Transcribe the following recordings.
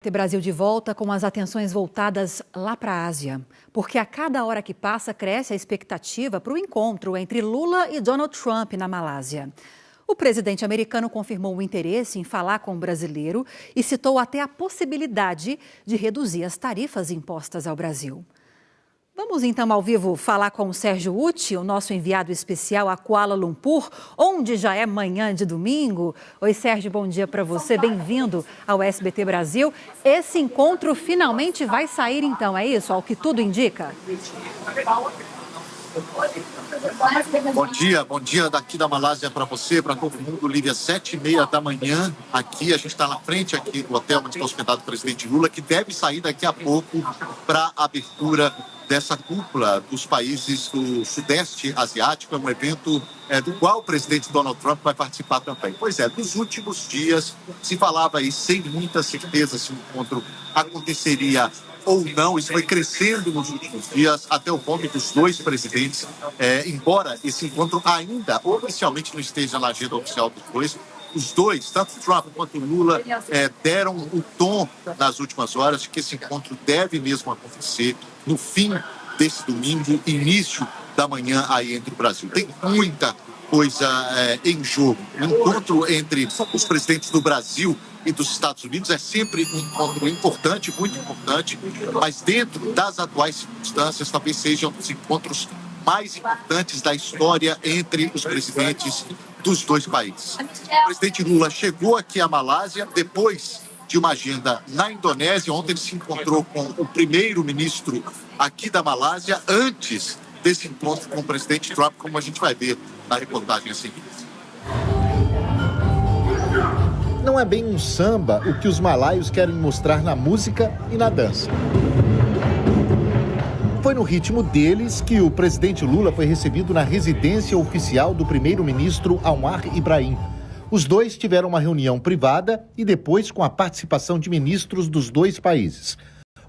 Brasil de volta com as atenções voltadas lá para a Ásia, porque a cada hora que passa cresce a expectativa para o encontro entre Lula e Donald Trump na Malásia. O presidente americano confirmou o interesse em falar com o brasileiro e citou até a possibilidade de reduzir as tarifas impostas ao Brasil. Vamos então ao vivo falar com o Sérgio Uti, o nosso enviado especial a Kuala Lumpur, onde já é manhã de domingo. Oi, Sérgio, bom dia para você, bem-vindo ao SBT Brasil. Esse encontro finalmente vai sair então, é isso, ao que tudo indica? Bom dia daqui da Malásia para você, para todo mundo. Lívia, 7h30 da manhã, aqui, a gente está na frente aqui do hotel onde está hospedado o presidente Lula, que deve sair daqui a pouco para a abertura dessa cúpula dos países do Sudeste Asiático. É um evento do qual o presidente Donald Trump vai participar também. Pois é, nos últimos dias se falava aí sem muita certeza se o encontro aconteceria ou não. Isso foi crescendo nos últimos dias até o ponto dos dois presidentes, embora esse encontro ainda oficialmente não esteja na agenda oficial dos dois, os dois, tanto Trump quanto Lula, deram o tom nas últimas horas de que esse encontro deve mesmo acontecer no fim desse domingo, início da manhã aí entre o Brasil. Tem muita coisa em jogo. O encontro entre os presidentes do Brasil e dos Estados Unidos é sempre um encontro importante, muito importante, mas dentro das atuais circunstâncias talvez seja um dos encontros mais importantes da história entre os presidentes dos dois países. O presidente Lula chegou aqui à Malásia depois de uma agenda na Indonésia. Ontem ele se encontrou com o primeiro-ministro aqui da Malásia, antes desse encontro com o presidente Trump, como a gente vai ver na reportagem a seguir. Não é bem um samba o que os malaios querem mostrar na música e na dança. Foi no ritmo deles que o presidente Lula foi recebido na residência oficial do primeiro-ministro Anwar Ibrahim. Os dois tiveram uma reunião privada e depois com a participação de ministros dos dois países.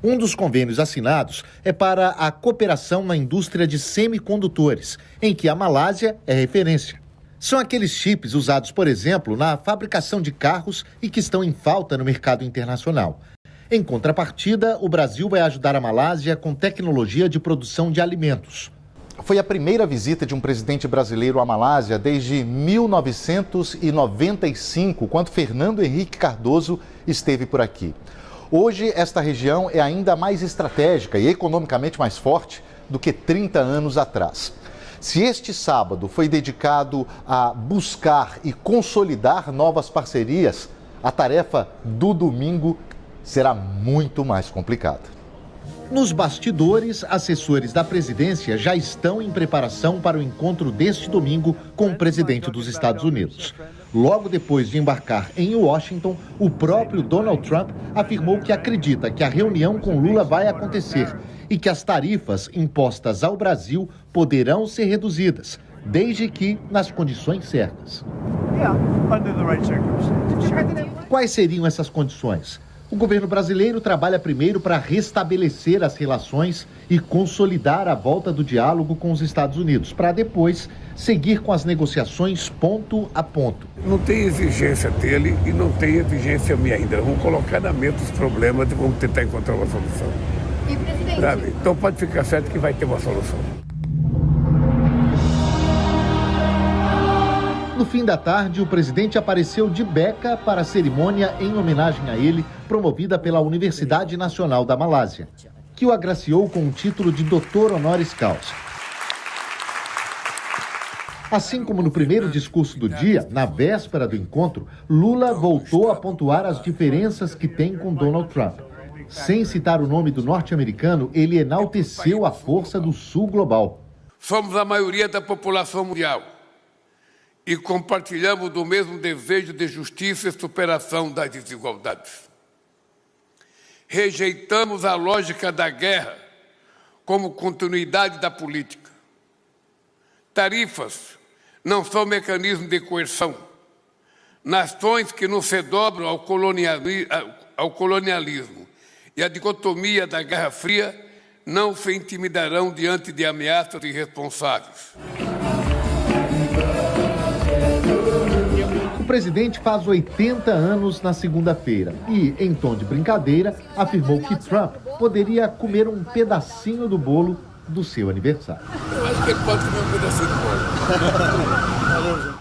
Um dos convênios assinados é para a cooperação na indústria de semicondutores, em que a Malásia é referência. São aqueles chips usados, por exemplo, na fabricação de carros e que estão em falta no mercado internacional. Em contrapartida, o Brasil vai ajudar a Malásia com tecnologia de produção de alimentos. Foi a primeira visita de um presidente brasileiro à Malásia desde 1995, quando Fernando Henrique Cardoso esteve por aqui. Hoje, esta região é ainda mais estratégica e economicamente mais forte do que 30 anos atrás. Se este sábado foi dedicado a buscar e consolidar novas parcerias, a tarefa do domingo será muito mais complicada. Nos bastidores, assessores da presidência já estão em preparação para o encontro deste domingo com o presidente dos Estados Unidos. Logo depois de embarcar em Washington, o próprio Donald Trump afirmou que acredita que a reunião com Lula vai acontecer e que as tarifas impostas ao Brasil poderão ser reduzidas, desde que nas condições certas. Quais seriam essas condições? O governo brasileiro trabalha primeiro para restabelecer as relações e consolidar a volta do diálogo com os Estados Unidos, para depois seguir com as negociações ponto a ponto. Não tem exigência dele e não tem exigência minha ainda. Vamos colocar na mente os problemas e vamos tentar encontrar uma solução. E, presidente? Sabe? Então pode ficar certo que vai ter uma solução. No fim da tarde, o presidente apareceu de beca para a cerimônia em homenagem a ele, promovida pela Universidade Nacional da Malásia, que o agraciou com o título de doutor honoris causa. Assim como no primeiro discurso do dia, na véspera do encontro, Lula voltou a pontuar as diferenças que tem com Donald Trump. Sem citar o nome do norte-americano, ele enalteceu a força do Sul global. Somos a maioria da população mundial e compartilhamos do mesmo desejo de justiça e superação das desigualdades. Rejeitamos a lógica da guerra como continuidade da política. Tarifas não são mecanismo de coerção. Nações que não se dobram ao colonialismo e à dicotomia da Guerra Fria não se intimidarão diante de ameaças irresponsáveis. presidente faz 80 anos na segunda-feira e, em tom de brincadeira, afirmou que Trump poderia comer um pedacinho do bolo do seu aniversário. Eu acho que ele pode comer um pedacinho do bolo.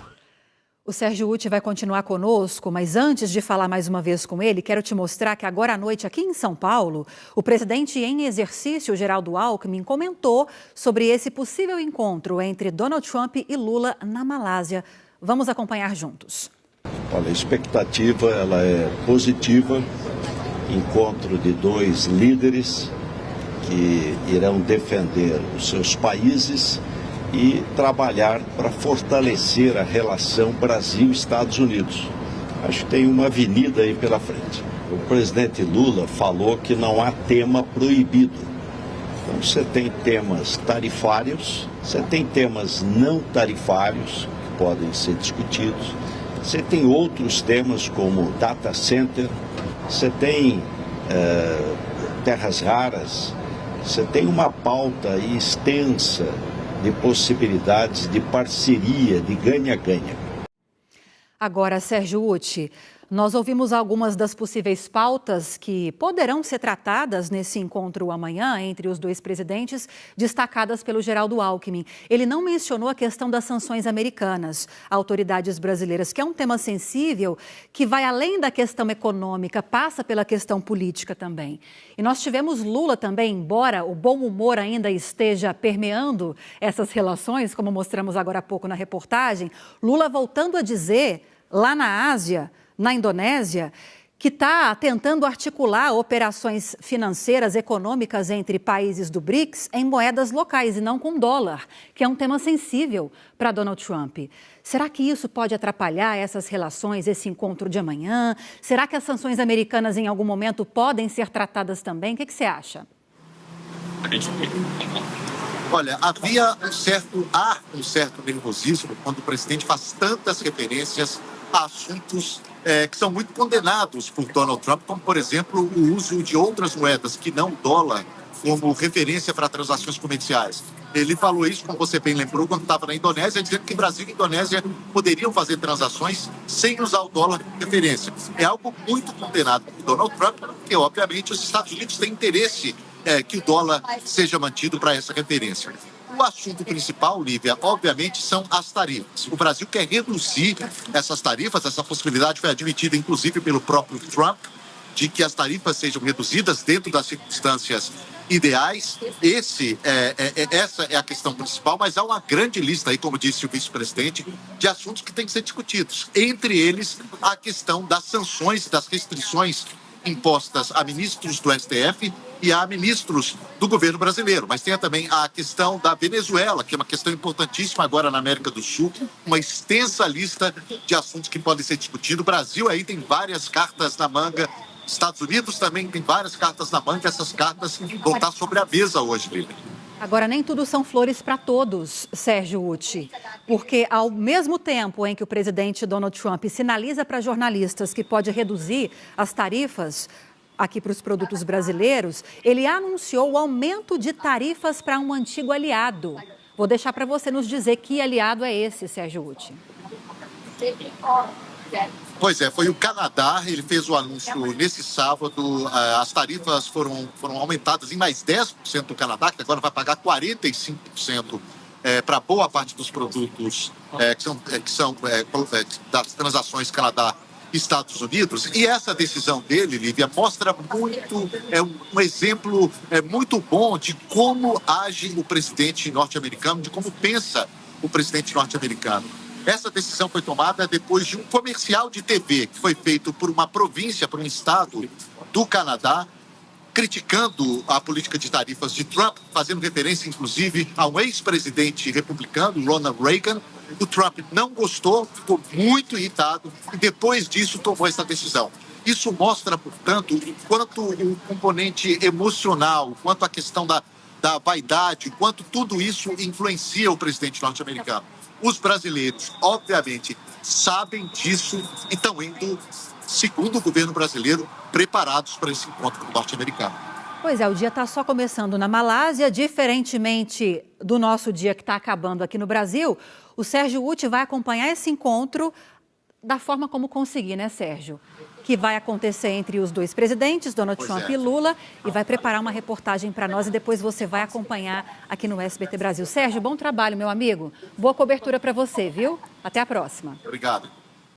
O Sérgio Utti vai continuar conosco, mas antes de falar mais uma vez com ele, quero te mostrar que agora à noite, aqui em São Paulo, o presidente em exercício, Geraldo Alckmin, comentou sobre esse possível encontro entre Donald Trump e Lula na Malásia. Vamos acompanhar juntos. Olha, a expectativa ela é positiva, encontro de dois líderes que irão defender os seus países e trabalhar para fortalecer a relação Brasil-Estados Unidos. Acho que tem uma avenida aí pela frente. O presidente Lula falou que não há tema proibido. Então você tem temas tarifários, você tem temas não tarifários que podem ser discutidos, você tem outros temas como data center, você tem terras raras, você tem uma pauta aí extensa de possibilidades de parceria, de ganha-ganha. Agora, Sérgio Utti, nós ouvimos algumas das possíveis pautas que poderão ser tratadas nesse encontro amanhã entre os dois presidentes, destacadas pelo Geraldo Alckmin. Ele não mencionou a questão das sanções americanas, autoridades brasileiras, que é um tema sensível, que vai além da questão econômica, passa pela questão política também. E nós tivemos Lula também, embora o bom humor ainda esteja permeando essas relações, como mostramos agora há pouco na reportagem, Lula voltando a dizer, lá na Ásia, na Indonésia, que está tentando articular operações financeiras, econômicas entre países do BRICS em moedas locais e não com dólar, que é um tema sensível para Donald Trump. Será que isso pode atrapalhar essas relações, esse encontro de amanhã? Será que as sanções americanas em algum momento podem ser tratadas também? O que você acha? Olha, havia um certo nervosismo quando o presidente faz tantas referências a assuntos que são muito condenados por Donald Trump, como, por exemplo, o uso de outras moedas que não dólar como referência para transações comerciais. Ele falou isso, como você bem lembrou, quando estava na Indonésia, dizendo que Brasil e Indonésia poderiam fazer transações sem usar o dólar como referência. É algo muito condenado por Donald Trump, porque, obviamente, os Estados Unidos têm interesse que o dólar seja mantido para essa referência. O assunto principal, Lívia, obviamente, são as tarifas. O Brasil quer reduzir essas tarifas, essa possibilidade foi admitida, inclusive, pelo próprio Trump, de que as tarifas sejam reduzidas dentro das circunstâncias ideais. Essa é a questão principal, mas há uma grande lista aí, como disse o vice-presidente, de assuntos que têm que ser discutidos. Entre eles, a questão das sanções, das restrições impostas a ministros do STF e a ministros do governo brasileiro. Mas tem também a questão da Venezuela, que é uma questão importantíssima agora na América do Sul, uma extensa lista de assuntos que podem ser discutidos. O Brasil aí tem várias cartas na manga, Estados Unidos também tem várias cartas na manga, essas cartas vão estar sobre a mesa hoje, Lívia. Agora, nem tudo são flores para todos, Sérgio Utti, porque ao mesmo tempo em que o presidente Donald Trump sinaliza para jornalistas que pode reduzir as tarifas aqui para os produtos brasileiros, ele anunciou o aumento de tarifas para um antigo aliado. Vou deixar para você nos dizer que aliado é esse, Sérgio Utti. Pois é, foi o Canadá, ele fez o anúncio nesse sábado, as tarifas foram aumentadas em mais 10% do Canadá, que agora vai pagar 45% para boa parte dos produtos que são das transações Canadá Estados Unidos. E essa decisão dele, Lívia, mostra muito, um exemplo muito bom de como age o presidente norte-americano, de como pensa o presidente norte-americano. Essa decisão foi tomada depois de um comercial de TV que foi feito por uma província, por um estado do Canadá, criticando a política de tarifas de Trump, fazendo referência, inclusive, a um ex-presidente republicano, Ronald Reagan. O Trump não gostou, ficou muito irritado e, depois disso, tomou essa decisão. Isso mostra, portanto, o quanto o componente emocional, quanto a questão da vaidade, quanto tudo isso influencia o presidente norte-americano. Os brasileiros, obviamente, sabem disso e estão indo, segundo o governo brasileiro, preparados para esse encontro com o norte-americano. Pois é, o dia está só começando na Malásia, diferentemente do nosso dia que está acabando aqui no Brasil. O Sérgio Utti vai acompanhar esse encontro da forma como conseguir, né, Sérgio? Que vai acontecer entre os dois presidentes, Donald Trump e Lula, e vai preparar uma reportagem para nós e depois você vai acompanhar aqui no SBT Brasil. Sérgio, bom trabalho, meu amigo. Boa cobertura para você, viu? Até a próxima. Obrigado.